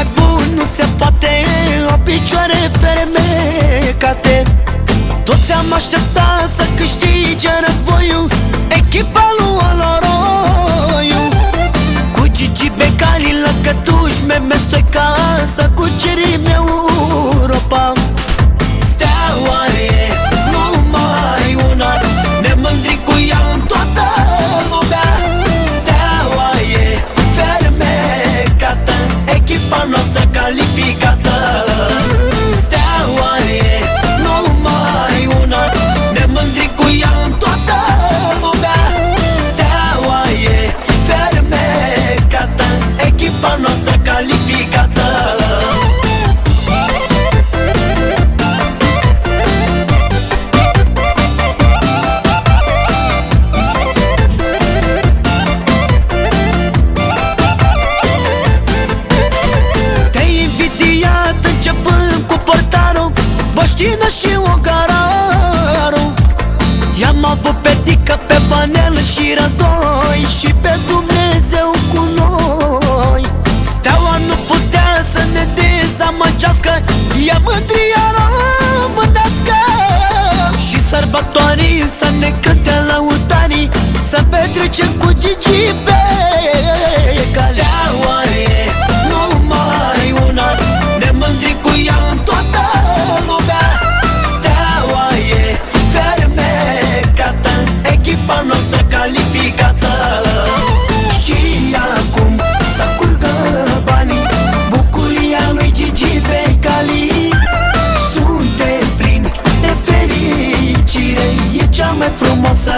mai bun nu se poate, o picioare fermecate. Toți am așteptat să câștige războiul echipa lui Oloroiu, cu Gigi Becali, Lăcătuș, Meme Stoica, să cucerim Europa. Steaua e numai una, ne mândrim cu ea în toată lumea. Steaua e fermecată, echipa noastră calificată. Steaua e numai una, ne mândrim cu ea în toată lumea. Steaua e fermecată, echipa noastră calificată. Boștină și Ogararu, i-am avut pe Dică, pe Banel și Rădoi, și pe Dumnezeu cu noi. Steaua nu putea să ne dezamăgească, e mândria românească. Și sărbătorii să ne cânte lăutarii, să petrecem cu Gigi Becali. Steaua e numai una, ne mândrim cu ea în toată lumea. Steaua e fermecată, echipa noastră calificată. Și acum să curgă banii, bucuria lui Gigi Becali. Suntem plini de fericire, e cea mai frumoasă